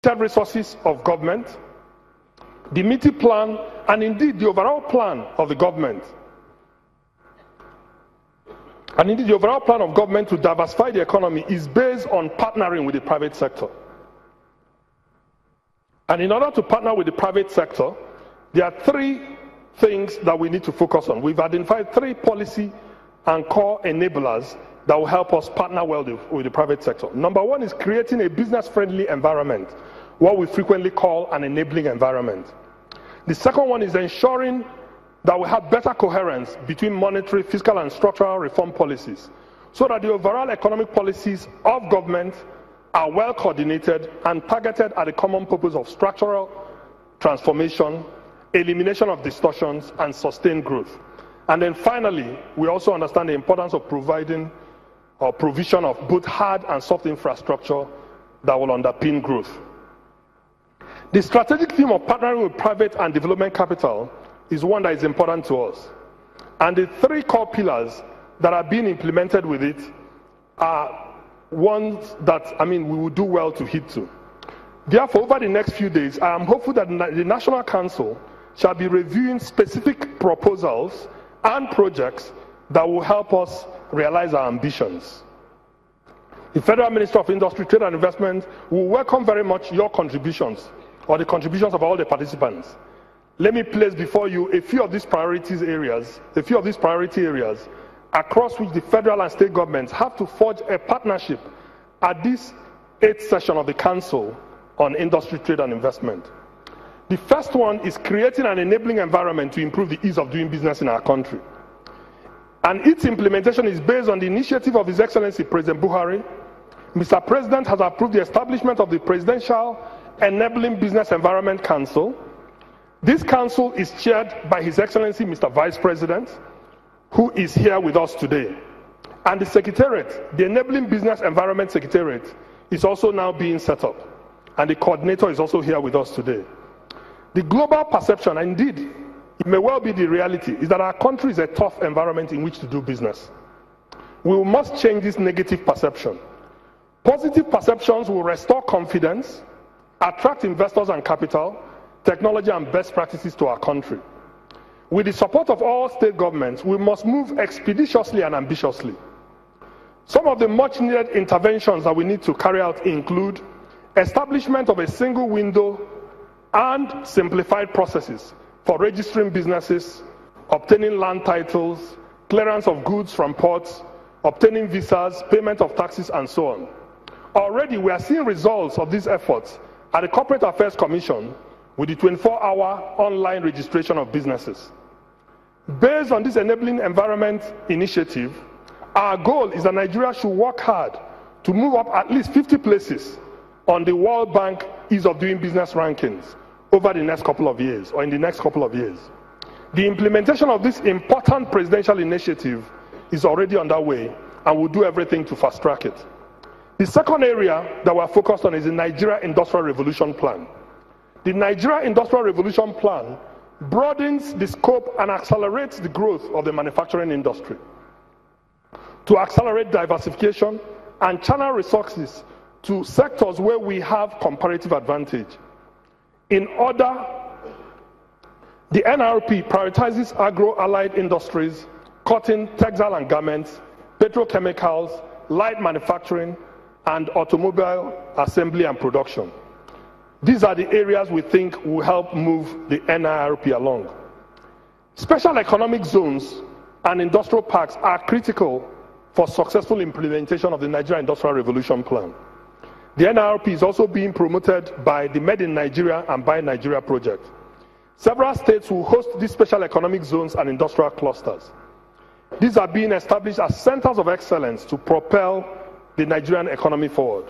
shared resources of government, the MITI plan, and indeed the overall plan of the government. And indeed the overall plan of government to diversify the economy is based on partnering with the private sector. And in order to partner with the private sector, there are three things that we need to focus on. We've identified three policy and core enablers that will help us partner well with the private sector. Number one is creating a business-friendly environment, what we frequently call an enabling environment. The second one is ensuring that we have better coherence between monetary, fiscal, and structural reform policies, so that the overall economic policies of government are well coordinated and targeted at the common purpose of structural transformation, elimination of distortions, and sustained growth. And then finally, we also understand the importance of providing or provision of both hard and soft infrastructure that will underpin growth. The strategic theme of partnering with private and development capital is one that is important to us. And the three core pillars that are being implemented with it are ones that, we will do well to hit to. Therefore, over the next few days, I am hopeful that the National Council shall be reviewing specific proposals and projects that will help us realize our ambitions. The Federal Minister of Industry, Trade and Investment will welcome very much your contributions, or the contributions of all the participants. Let me place before you a few of these priority areas across which the federal and state governments have to forge a partnership at this 8th session of the Council on Industry, Trade and Investment. The first one is creating an enabling environment to improve the ease of doing business in our country. And its implementation is based on the initiative of His Excellency President Buhari. Mr. President has approved the establishment of the Presidential Enabling Business Environment Council. This council is chaired by His Excellency Mr. Vice President, who is here with us today. And the Secretariat, the Enabling Business Environment Secretariat, is also now being set up. And the coordinator is also here with us today. The global perception, and indeed, it may well be the reality, is that our country is a tough environment in which to do business. We must change this negative perception. Positive perceptions will restore confidence, attract investors and capital, technology and best practices to our country. With the support of all state governments, we must move expeditiously and ambitiously. Some of the much needed interventions that we need to carry out include establishment of a single window and simplified processes for registering businesses, obtaining land titles, clearance of goods from ports, obtaining visas, payment of taxes, and so on. Already, we are seeing results of these efforts at the Corporate Affairs Commission with the 24-hour online registration of businesses. Based on this enabling environment initiative, our goal is that Nigeria should work hard to move up at least 50 places on the World Bank Ease of Doing Business rankings over the next couple of years, or in the next couple of years. The implementation of this important presidential initiative is already underway, and we'll do everything to fast track it. The second area that we're focused on is the Nigeria Industrial Revolution Plan. The Nigeria Industrial Revolution Plan broadens the scope and accelerates the growth of the manufacturing industry to accelerate diversification and channel resources to sectors where we have comparative advantage. In order, the NRP prioritizes agro-allied industries, cotton, textile and garments, petrochemicals, light manufacturing, and automobile assembly and production. These are the areas we think will help move the NIRP along. Special economic zones and industrial parks are critical for successful implementation of the Nigeria Industrial Revolution Plan. The NIRP is also being promoted by the Made in Nigeria and Buy Nigeria project. Several states will host these special economic zones and industrial clusters. These are being established as centers of excellence to propel the Nigerian economy forward.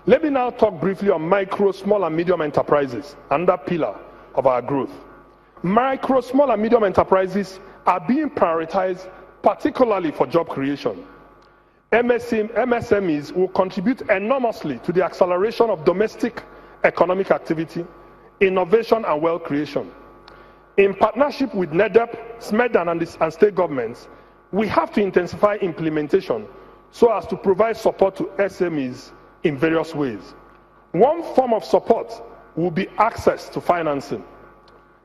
Let me now talk briefly on micro, small and medium enterprises, another pillar of our growth. Micro, small and medium enterprises are being prioritized particularly for job creation. MSMEs will contribute enormously to the acceleration of domestic economic activity, innovation and wealth creation. In partnership with NEDEP, SMEDAN and state governments, we have to intensify implementation so as to provide support to SMEs in various ways. One form of support will be access to financing.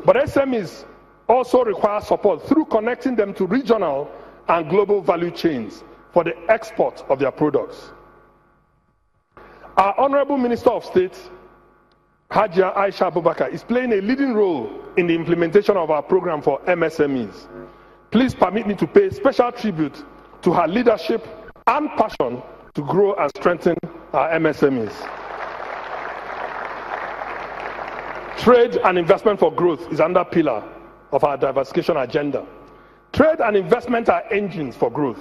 But SMEs also require support through connecting them to regional and global value chains for the export of their products. Our Honorable Minister of State, Hajia Aisha Abubakar, is playing a leading role in the implementation of our program for MSMEs. Please permit me to pay special tribute to her leadership and passion to grow and strengthen our MSMEs. Trade and investment for growth is another pillar of our diversification agenda. Trade and investment are engines for growth.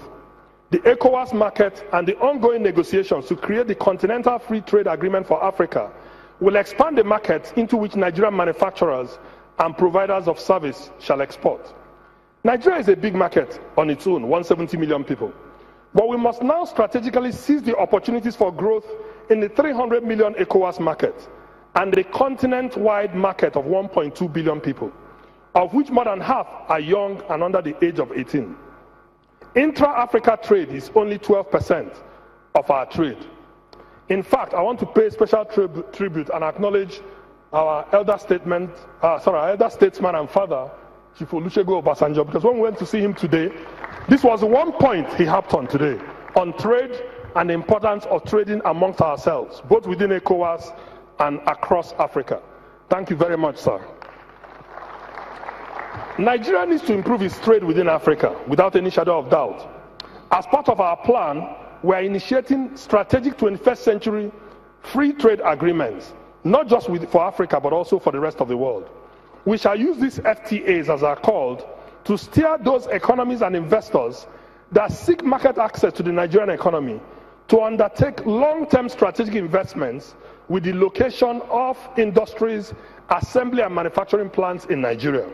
The ECOWAS market and the ongoing negotiations to create the Continental Free Trade Agreement for Africa will expand the market into which Nigerian manufacturers and providers of service shall export. Nigeria is a big market on its own, 170 million people. But we must now strategically seize the opportunities for growth in the 300 million ECOWAS market and the continent-wide market of 1.2 billion people, of which more than half are young and under the age of 18. Intra-Africa trade is only 12% of our trade. In fact, I want to pay special tribute and acknowledge our elder statesman and father, Chief Olusegun Obasanjo, because when we went to see him today, this was one point he harped on today, on trade and the importance of trading amongst ourselves, both within ECOWAS and across Africa. Thank you very much, sir. Nigeria needs to improve its trade within Africa, without any shadow of doubt. As part of our plan, we are initiating strategic 21st century free trade agreements, not just for Africa, but also for the rest of the world. We shall use these FTAs, as they are called, to steer those economies and investors that seek market access to the Nigerian economy to undertake long-term strategic investments with the location of industries, assembly and manufacturing plants in Nigeria,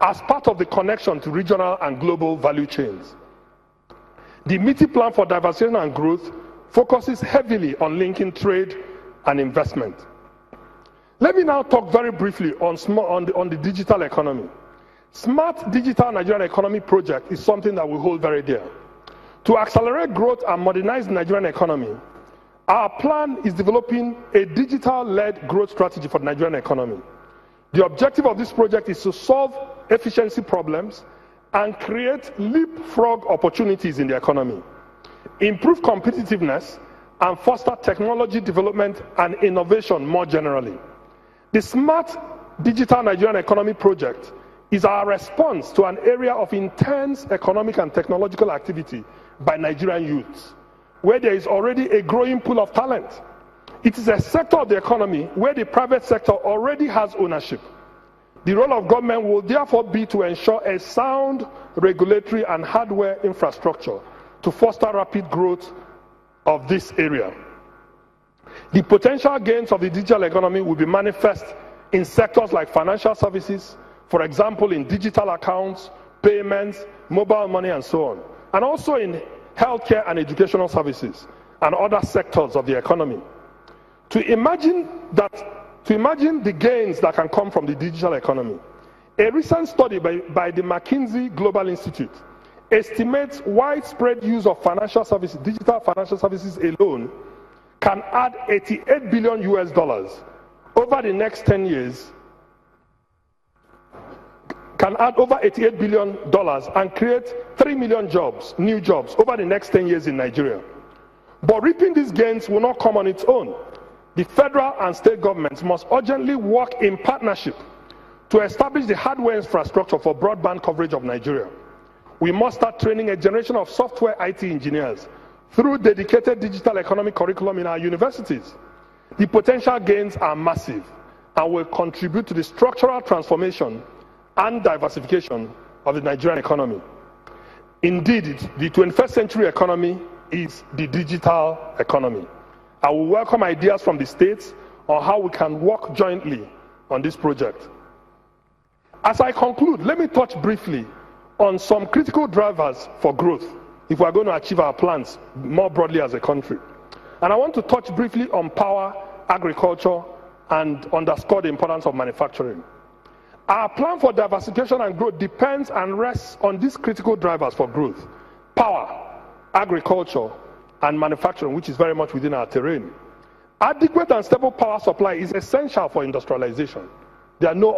as part of the connection to regional and global value chains. The MITI Plan for Diversification and Growth focuses heavily on linking trade and investment. Let me now talk very briefly on the digital economy. Smart Digital Nigerian Economy project is something that we hold very dear. To accelerate growth and modernize the Nigerian economy, our plan is developing a digital-led growth strategy for the Nigerian economy. The objective of this project is to solve efficiency problems and create leapfrog opportunities in the economy, improve competitiveness, and foster technology development and innovation more generally. The Smart Digital Nigerian Economy project is our response to an area of intense economic and technological activity by Nigerian youths, where there is already a growing pool of talent. It is a sector of the economy where the private sector already has ownership. The role of government will therefore be to ensure a sound regulatory and hardware infrastructure to foster rapid growth of this area. The potential gains of the digital economy will be manifest in sectors like financial services, for example, in digital accounts, payments, mobile money, and so on, and also in healthcare and educational services and other sectors of the economy. To imagine the gains that can come from the digital economy, a recent study by the McKinsey Global Institute estimates widespread use of financial services, digital financial services alone, can add $88 billion over the next 10 years, can add over $88 billion and create 3 million jobs, new jobs, over the next 10 years in Nigeria. But reaping these gains will not come on its own. The federal and state governments must urgently work in partnership to establish the hardware infrastructure for broadband coverage of Nigeria. We must start training a generation of software IT engineers through dedicated digital economic curriculum in our universities. The potential gains are massive and will contribute to the structural transformation and diversification of the Nigerian economy. Indeed, the 21st century economy is the digital economy. I will welcome ideas from the states on how we can work jointly on this project. As I conclude, let me touch briefly on some critical drivers for growth if we are going to achieve our plans more broadly as a country. And I want to touch briefly on power, agriculture, and underscore the importance of manufacturing. Our plan for diversification and growth depends and rests on these critical drivers for growth: power, agriculture, and manufacturing, which is very much within our terrain. Adequate and stable power supply is essential for industrialization. There are no